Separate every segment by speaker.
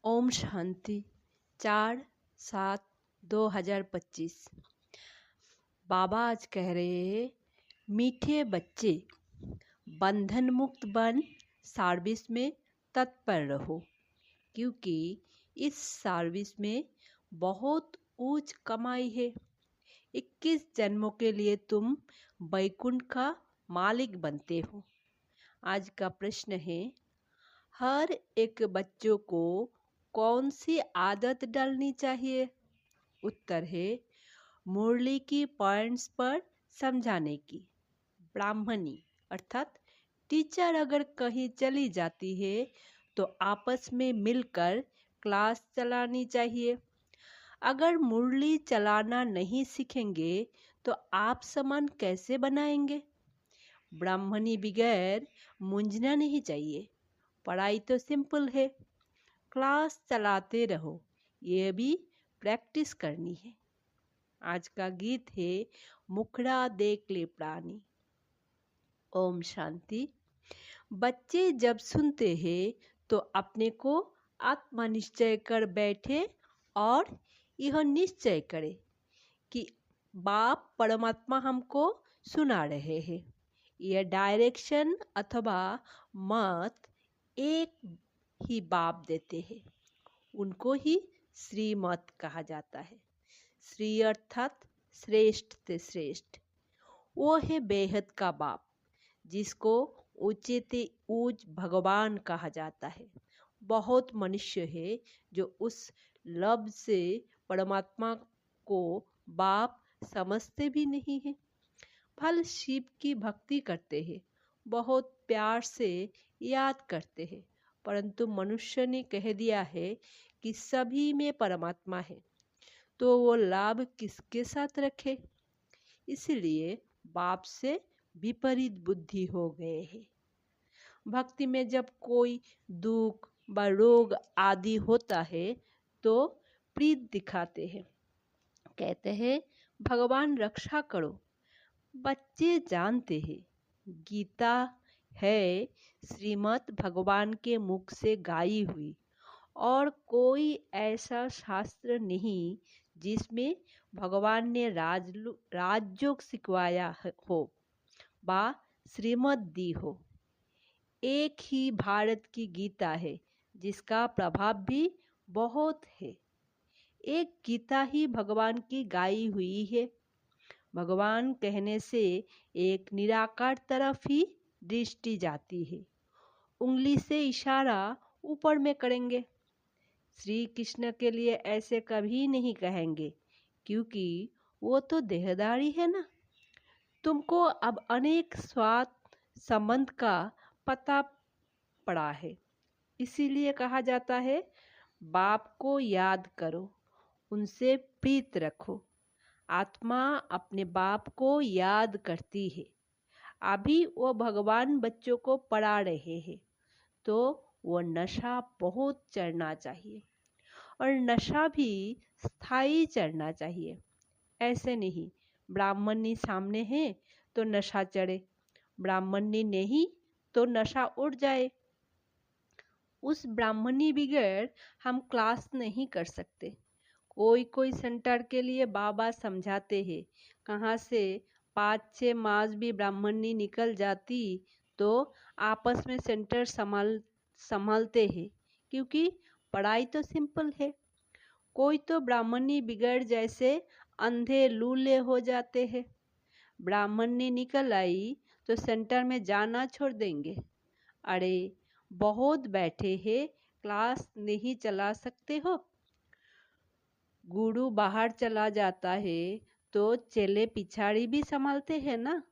Speaker 1: ओम शांति 4/7/2025। बाबा आज कह रहे हैं, मीठे बच्चे बंधन मुक्त बन सर्विस में तत्पर रहो, क्योंकि इस सर्विस में बहुत ऊंच कमाई है। 21 जन्मों के लिए तुम वैकुंठ का मालिक बनते हो। आज का प्रश्न है, हर एक बच्चों को कौन सी आदत डालनी चाहिए? उत्तर है, मुरली की पॉइंट्स पर समझाने की। ब्राह्मणी अर्थात टीचर अगर कहीं चली जाती है तो आपस में मिलकर क्लास चलानी चाहिए। अगर मुरली चलाना नहीं सीखेंगे तो आप सामान कैसे बनाएंगे? ब्राह्मणी बगैर मूंझना नहीं चाहिए। पढ़ाई तो सिंपल है, क्लास चलाते रहो, ये भी प्रैक्टिस करनी है। आज का गीत है, मुखड़ा देख ले प्राणी। ओम शांति। बच्चे जब सुनते हैं तो अपने को आत्मनिश्चय कर बैठे और यह निश्चय करे कि बाप परमात्मा हमको सुना रहे हैं। यह डायरेक्शन अथवा मत एक ही बाप देते हैं, उनको ही श्रीमत कहा जाता है। श्री अर्थात श्रेष्ठ से श्रेष्ठ, वो है बेहद का बाप, जिसको ऊंचे ते ऊंच भगवान कहा जाता है। बहुत मनुष्य है जो उस लफ्ज से परमात्मा को बाप समझते भी नहीं है। फल शिव की भक्ति करते हैं, बहुत प्यार से याद करते हैं, परंतु मनुष्य ने कह दिया है कि सभी में परमात्मा है, तो वो लाभ किसके साथ रखे? इसलिए बाप से विपरीत बुद्धि हो गए हैं। भक्ति में जब कोई दुख व रोग आदि होता है तो प्रीत दिखाते हैं, कहते हैं भगवान रक्षा करो। बच्चे जानते हैं गीता है श्रीमद् भगवान के मुख से गाई हुई, और कोई ऐसा शास्त्र नहीं जिसमें भगवान ने राजयोग सिखवाया हो बा श्रीमद् दी हो। एक ही भारत की गीता है जिसका प्रभाव भी बहुत है। एक गीता ही भगवान की गाई हुई है। भगवान कहने से एक निराकार तरफ ही दृष्टि जाती है, उंगली से इशारा ऊपर में करेंगे। श्री कृष्ण के लिए ऐसे कभी नहीं कहेंगे, क्योंकि वो तो देहधारी है ना। तुमको अब अनेक स्वार्थ संबंध का पता पड़ा है, इसीलिए कहा जाता है बाप को याद करो, उनसे प्रीत रखो। आत्मा अपने बाप को याद करती है। अभी वो भगवान बच्चों को पढ़ा रहे हैं, तो वो नशा बहुत चढ़ना चाहिए, और नशा भी स्थायी चढ़ना चाहिए। ऐसे नहीं ब्राह्मणी सामने है तो नशा चढ़े, ब्राह्मणी नहीं तो नशा उड़ जाए। उस ब्राह्मणी बगैर हम क्लास नहीं कर सकते। कोई सेंटर के लिए बाबा समझाते हैं, कहाँ से 5-6 मास भी ब्राह्मणी निकल जाती तो आपस में सेंटर संभालते हैं, क्योंकि पढ़ाई तो सिंपल है। कोई तो ब्राह्मणी बिगड़ जैसे अंधे लूले हो जाते हैं। ब्राह्मणी निकल आई तो सेंटर में जाना छोड़ देंगे। अरे बहुत बैठे हैं, क्लास नहीं चला सकते हो? गुरु बाहर चला जाता है तो चेले पिछाड़ी भी संभालते हैं ना।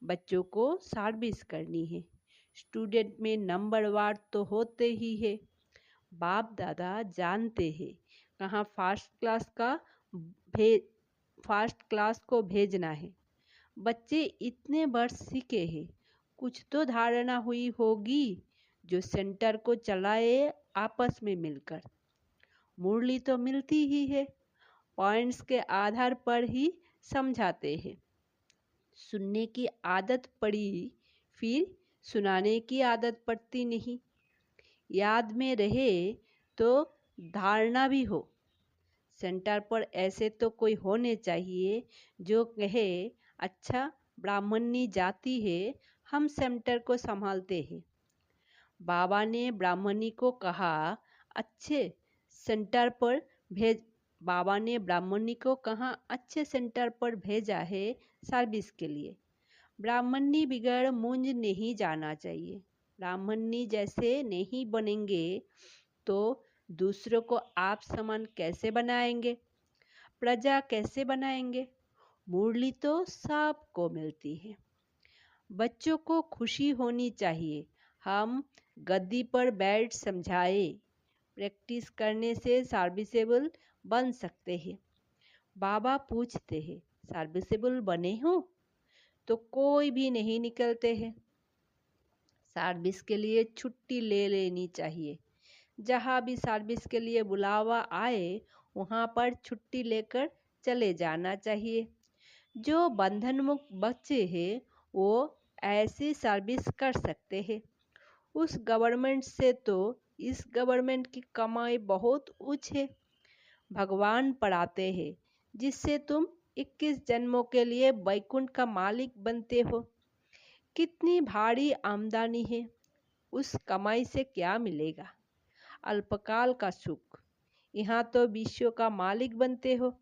Speaker 1: बच्चों को सर्विस करनी है। स्टूडेंट में नंबर वार तो होते ही है। बाप दादा जानते हैं कहाँ फर्स्ट क्लास को भेजना है। बच्चे इतने वर्ष सीखे हैं, कुछ तो धारणा हुई होगी जो सेंटर को चलाए आपस में मिलकर। मुरली तो मिलती ही है, पॉइंट्स के आधार पर ही समझाते हैं। सुनने की आदत पड़ी, फिर सुनाने की आदत पड़ती नहीं। याद में रहे तो धारणा भी हो। सेंटर पर ऐसे तो कोई होने चाहिए जो कहे, अच्छा ब्राह्मणी जाति है, हम सेंटर को संभालते हैं। बाबा ने ब्राह्मणी को कहा, अच्छे सेंटर पर भेज बाबा ने ब्राह्मणी को कहा अच्छे सेंटर पर भेजा है सर्विस के लिए। ब्राह्मणी बिगड़ मुंज नहीं जाना चाहिए। ब्राह्मणी जैसे नहीं बनेंगे तो दूसरों को आप समान कैसे बनाएंगे, प्रजा कैसे बनाएंगे। मुरली तो सबको मिलती है। बच्चों को खुशी होनी चाहिए। हम गद्दी पर बैठ समझाए, प्रैक्टिस करने से सर्विसेबल बन सकते हैं। बाबा पूछते हैं, सर्विसेबल बने हो? तो कोई भी नहीं निकलते हैं। सर्विस के लिए छुट्टी ले लेनी चाहिए। जहाँ भी सर्विस के लिए बुलावा आए वहाँ पर छुट्टी लेकर चले जाना चाहिए। जो बंधन मुक्त बच्चे हैं वो ऐसी सर्विस कर सकते हैं। उस गवर्नमेंट से तो इस गवर्नमेंट की कमाई बहुत उच्च है। भगवान पढ़ाते हैं जिससे तुम 21 जन्मों के लिए वैकुंठ का मालिक बनते हो। कितनी भारी आमदनी है, उस कमाई से क्या मिलेगा? अल्पकाल का सुख। यहाँ तो विश्व का मालिक बनते हो।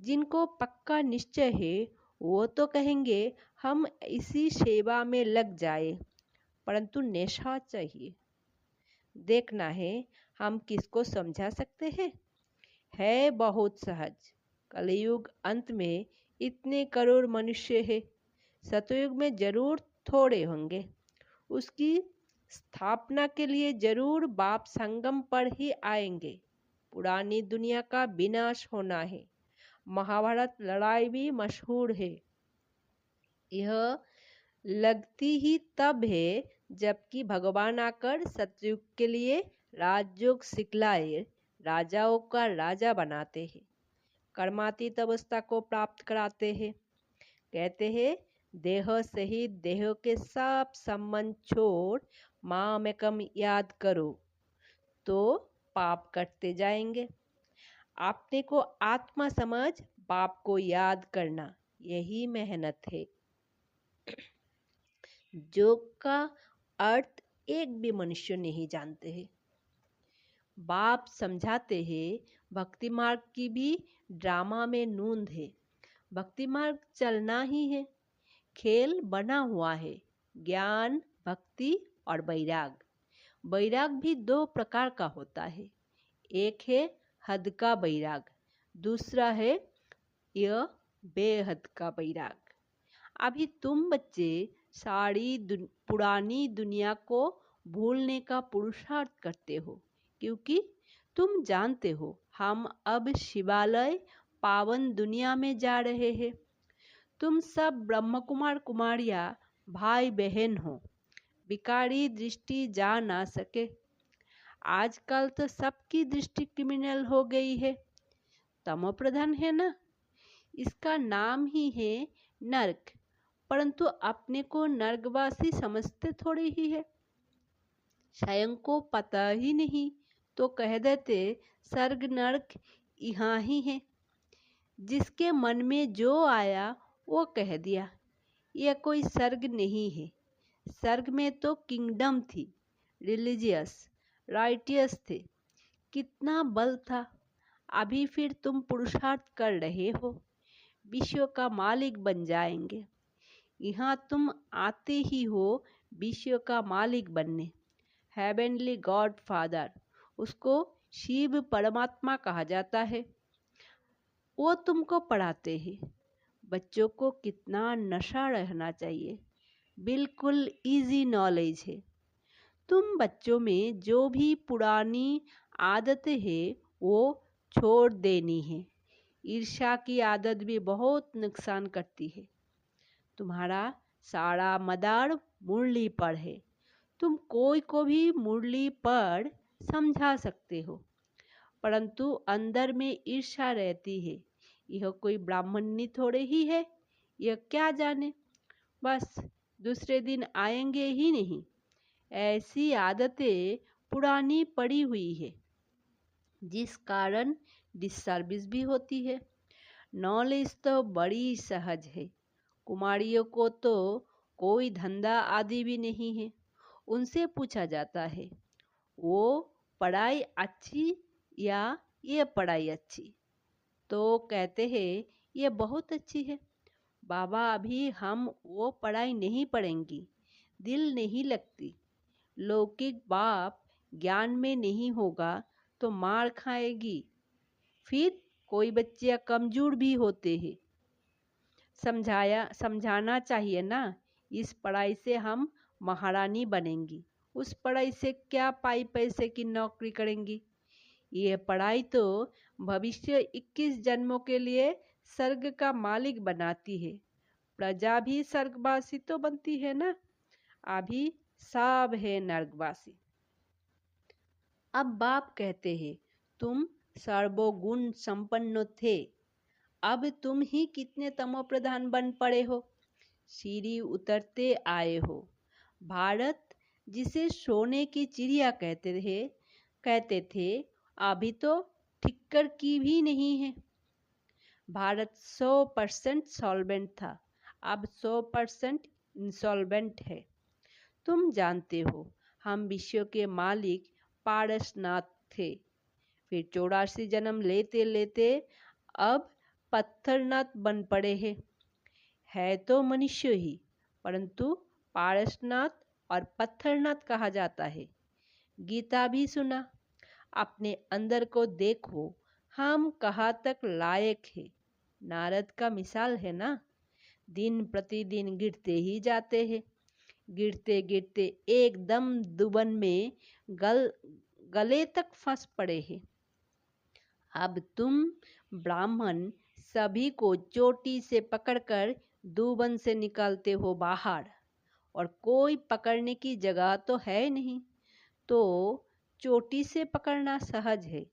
Speaker 1: जिनको पक्का निश्चय है वो तो कहेंगे हम इसी सेवा में लग जाए, परंतु निशा चाहिए। देखना है हम किसको समझा सकते हैं। है बहुत सहज। कलयुग अंत में इतने करोड़ मनुष्य है, सतयुग में जरूर थोड़े होंगे। उसकी स्थापना के लिए जरूर बाप संगम पर ही आएंगे। पुरानी दुनिया का विनाश होना है। महाभारत लड़ाई भी मशहूर है। यह लगती ही तब है जबकि भगवान आकर सतयुग के लिए राजयोग सिखलाए राजाओं का राजा बनाते हैं, कर्मातीत अवस्था को प्राप्त कराते हैं। कहते हैं देह सहित देह के सब संबंध छोड़ मामेकम याद करो तो पाप करते जाएंगे। अपने को आत्मा समझ बाप को याद करना, यही मेहनत है। योग का अर्थ एक भी मनुष्य नहीं जानते हैं। बाप समझाते हैं भक्ति मार्ग की भी ड्रामा में नूंद है। भक्ति मार्ग चलना ही है। खेल बना हुआ है, ज्ञान, भक्ति और वैराग। वैराग भी दो प्रकार का होता है। एक है हद का वैराग, दूसरा है यह बेहद का वैराग। अभी तुम बच्चे पुरानी दुनिया को भूलने का पुरुषार्थ करते हो, क्योंकि तुम जानते हो हम अब शिवालय पावन दुनिया में जा रहे हैं। तुम सब ब्रह्म कुमार कुमारियाँ भाई बहन हो। विकारी दृष्टि जा ना सके। आजकल तो सबकी दृष्टि क्रिमिनल हो गई है। तमो प्रधान है ना, इसका नाम ही है नर्क, परंतु अपने को नर्कवासी समझते थोड़ी ही है। स्वयं को पता ही नहीं तो कह देते स्वर्ग नर्क यहाँ ही है। जिसके मन में जो आया वो कह दिया। यह कोई स्वर्ग नहीं है। स्वर्ग में तो किंगडम थी, रिलीजियस, राइटियस थे, कितना बल था। अभी फिर तुम पुरुषार्थ कर रहे हो, विश्व का मालिक बन जाएंगे। यहाँ तुम आते ही हो विश्व का मालिक बनने। हेवनली गॉड फादर, उसको शिव परमात्मा कहा जाता है, वो तुमको पढ़ाते हैं। बच्चों को कितना नशा रहना चाहिए, बिल्कुल इजी नॉलेज है। तुम बच्चों में जो भी पुरानी आदतें हैं वो छोड़ देनी है। ईर्ष्या की आदत भी बहुत नुकसान करती है। तुम्हारा सारा मदार मुरली पर है। तुम कोई को भी मुरली पर समझा सकते हो, परंतु अंदर में ईर्ष्या रहती है। यह कोई ब्राह्मणी थोड़े ही है, यह क्या जाने, बस दूसरे दिन आएंगे ही नहीं। ऐसी आदतें पुरानी पड़ी हुई है। जिस कारण डिससर्विस भी होती है। नॉलेज तो बड़ी सहज है। कुमारियों को तो कोई धंधा आदि भी नहीं है। उनसे पूछा जाता है, वो पढ़ाई अच्छी या ये पढ़ाई अच्छी, तो कहते हैं ये बहुत अच्छी है। बाबा अभी हम वो पढ़ाई नहीं पढ़ेंगी, दिल नहीं लगती। लौकिक बाप ज्ञान में नहीं होगा तो मार खाएगी। फिर कोई बच्चे कमजोर भी होते हैं। समझाना चाहिए ना, इस पढ़ाई से हम महारानी बनेंगी, उस पढ़ाई से क्या पाई पैसे की नौकरी करेंगी। ये पढ़ाई तो भविष्य 21 जन्मों के लिए स्वर्ग का मालिक बनाती है। प्रजा भी स्वर्गवासी तो बनती है ना, अभी सब है नर्कवासी। अब बाप कहते हैं, तुम सर्वगुण संपन्न थे, अब तुम ही कितने तमोप्रधान बन पड़े हो, सीढ़ी उतरते आए हो। भारत जिसे सोने की चिड़िया कहते थे अभी तो ठिक्कर की भी नहीं है। भारत 100% सॉल्वेंट था, अब 100% इंसॉल्वेंट है। तुम जानते हो हम विश्व के मालिक पारसनाथ थे, फिर 84 जन्म लेते लेते अब पत्थरनाथ बन पड़े हैं। है तो मनुष्य ही, परंतु पारसनाथ और पत्थरनाथ कहा जाता है। गीता भी सुना, अपने अंदर को देखो, हम कहाँ तक लायक है। नारद का मिसाल है ना, दिन प्रतिदिन गिरते ही जाते हैं, गिरते गिरते एकदम दुबन में गले तक फंस पड़े हैं। अब तुम ब्राह्मण सभी को चोटी से पकड़कर दुबन से निकालते हो बाहर, और कोई पकड़ने की जगह तो है नहीं, तो चोटी से पकड़ना सहज है।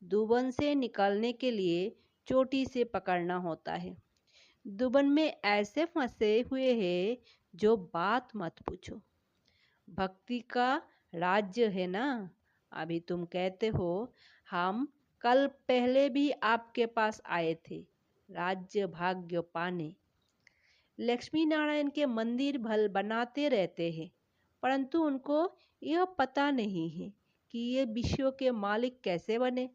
Speaker 1: दुबन से निकालने के लिए चोटी से पकड़ना होता है। दुबन में ऐसे फंसे हुए हैं जो बात मत पूछो। भक्ति का राज्य है ना। अभी तुम कहते हो हम कल पहले भी आपके पास आए थे राज्य भाग्य पाने। लक्ष्मी नारायण के मंदिर भल बनाते रहते हैं, परंतु उनको यह पता नहीं है कि ये विश्व के मालिक कैसे बने।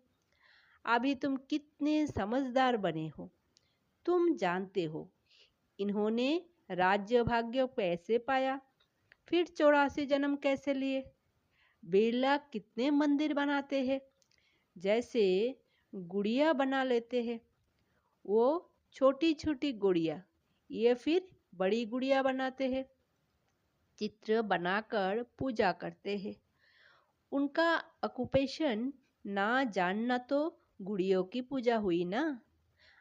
Speaker 1: अभी तुम कितने समझदार बने हो। तुम जानते हो इन्होंने राज्य भाग्य कैसे पाया, फिर 84 जन्म कैसे लिए। बिरला कितने मंदिर बनाते हैं, जैसे गुड़िया बना लेते हैं। वो छोटी छोटी गुड़िया, ये फिर बड़ी गुड़िया बनाते हैं, चित्र बनाकर पूजा करते हैं। उनका ऑक्यूपेशन ना जानना तो गुड़ियों की पूजा हुई ना।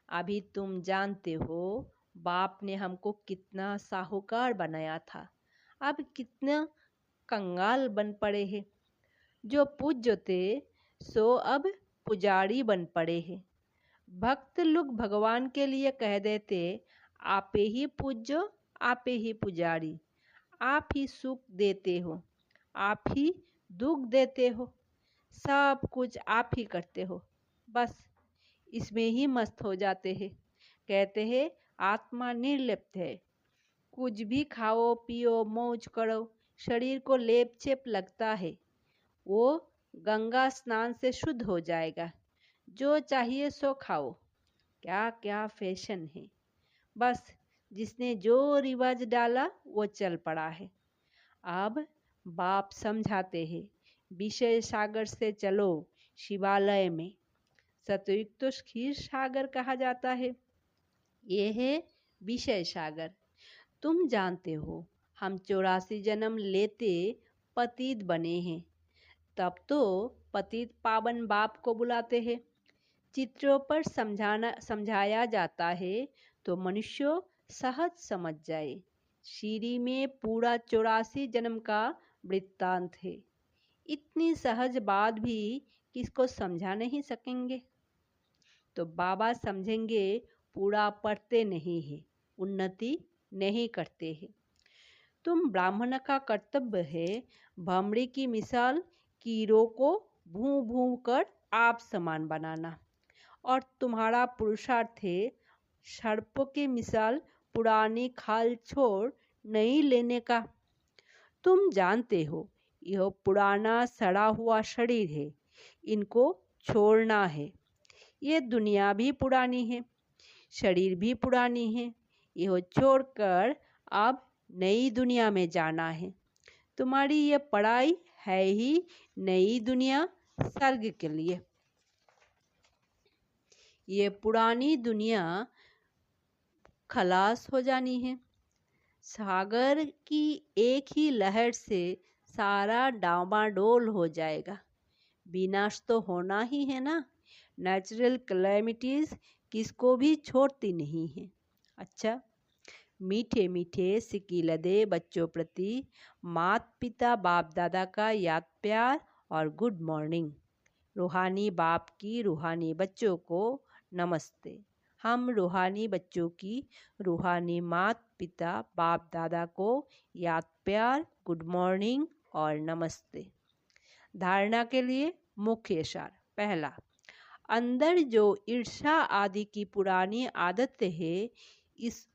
Speaker 1: अभी तुम जानते हो बाप ने हमको कितना साहूकार बनाया था, अब कितना कंगाल बन पड़े हैं। जो पूज्य थे सो अब पुजारी बन पड़े हैं। भक्त लोग भगवान के लिए कह देते, आपे ही पूज्य, आपे ही पुजारी, आप ही सुख देते हो, आप ही दुख देते हो, सब कुछ आप ही करते हो। बस इसमें ही मस्त हो जाते हैं। कहते हैं आत्मा निर्लिप्त है, कुछ भी खाओ पियो मौज करो, शरीर को लेप चेप लगता है, वो गंगा स्नान से शुद्ध हो जाएगा। जो चाहिए सो खाओ, क्या क्या फैशन है। बस जिसने जो रिवाज डाला वो चल पड़ा है। अब बाप समझाते हैं, विषय सागर से चलो शिवालय में। सतयुग तो क्षीर सागर कहा जाता है, ये है विषय सागर। तुम जानते हो हम 84 जन्म लेते पतित बने हैं, तब तो पतित पावन बाप को बुलाते हैं। चित्रों पर समझाया जाता है तो मनुष्य सहज समझ जाए। सीरी में पूरा 84 जन्म का वृत्तांत है। इतनी सहज बात भी किसको समझा नहीं सकेंगे, तो बाबा समझेंगे पूरा पढ़ते नहीं है, उन्नति नहीं करते हैं। तुम ब्राह्मण का कर्तव्य है भमरी की मिसाल कीड़ों को भूं भूं कर आप समान बनाना, और तुम्हारा पुरुषार्थ है सर्पों की मिसाल पुरानी खाल छोड़ नहीं लेने का। तुम जानते हो यह पुराना सड़ा हुआ शरीर है, इनको छोड़ना है। ये दुनिया भी पुरानी है, शरीर भी पुरानी है, यह छोड़कर अब नई दुनिया में जाना है। तुम्हारी ये पढ़ाई है ही नई दुनिया, स्वर्ग के लिए। ये पुरानी दुनिया खलास हो जानी है। सागर की एक ही लहर से सारा डामाडोल हो जाएगा। विनाश तो होना ही है ना। नेचुरल कैलेमिटीज किसको भी छोड़ती नहीं है। अच्छा, मीठे मीठे सिकीलदे बच्चों प्रति माता पिता बाप दादा का याद प्यार और गुड मॉर्निंग। रूहानी बाप की रूहानी बच्चों को नमस्ते। हम रूहानी बच्चों की रूहानी माता पिता बाप दादा को याद प्यार, गुड मॉर्निंग और नमस्ते। धारणा के लिए मुख्य सार। पहला, अंदर जो ईर्ष्या आदि की पुरानी आदत है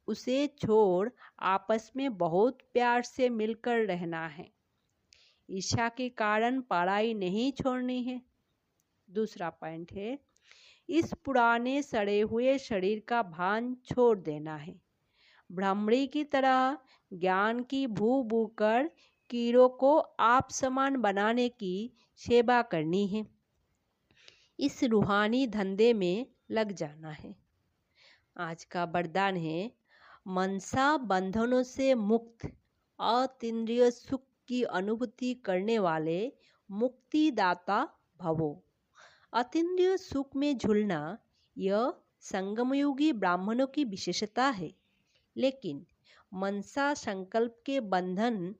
Speaker 1: उसे छोड़ आपस में बहुत प्यार से मिलकर रहना है। ईर्ष्या के कारण पढ़ाई नहीं छोड़नी है। दूसरा पॉइंट है, इस पुराने सड़े हुए शरीर का भान छोड़ देना है। भ्रमरी की तरह ज्ञान की भू भू कर कीड़ों को आप समान बनाने की सेवा करनी है। इस रूहानी धंधे में लग जाना है। आज का वरदान है, मनसा बंधनों से मुक्त अतीन्द्रिय सुख की अनुभूति करने वाले मुक्तिदाता भवो। अतीन्द्रिय सुख में झूलना यह संगमयुगी ब्राह्मणों की विशेषता है, लेकिन मनसा संकल्प के बंधन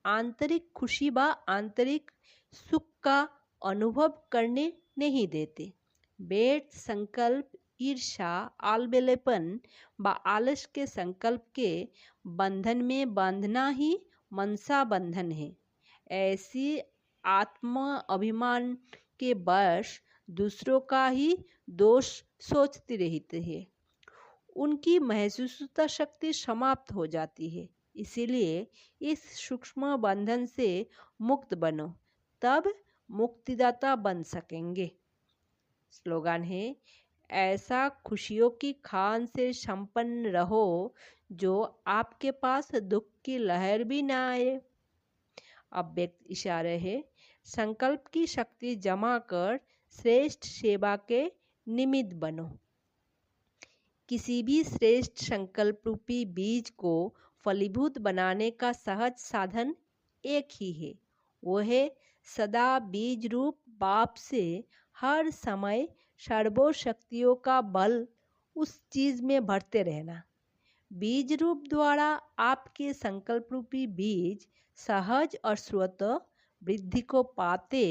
Speaker 1: आंतरिक खुशी व आंतरिक सुख का अनुभव करने नहीं देते। बैठ संकल्प ईर्ष्या, आलबेलेपन व आलस के संकल्प के बंधन में बांधना ही मनसा बंधन है। ऐसी आत्मा अभिमान के वश दूसरों का ही दोष सोचती रहती है। उनकी महसूसता शक्ति समाप्त हो जाती है। इसीलिए इस सूक्ष्म बंधन से मुक्त बनो, तब मुक्तिदाता बन सकेंगे। स्लोगन है, ऐसा खुशियों की खान से संपन्न रहो जो आपके पास दुख की लहर भी ना आए। अब व्यक्त इशारे है, संकल्प की शक्ति जमा कर श्रेष्ठ सेवा के निमित्त बनो। किसी भी श्रेष्ठ संकल्प रूपी बीज को फलीभूत बनाने का सहज साधन एक ही है, वो है सदा बीज रूप बाप से हर समय सर्वशक्तियों का बल उस चीज में भरते रहना। बीज रूप द्वारा आपके संकल्प रूपी बीज सहज और स्वतः वृद्धि को पाते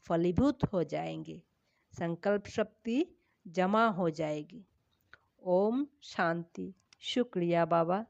Speaker 1: फलीभूत हो जाएंगे। संकल्प शक्ति जमा हो जाएगी। ओम शांति। शुक्रिया बाबा।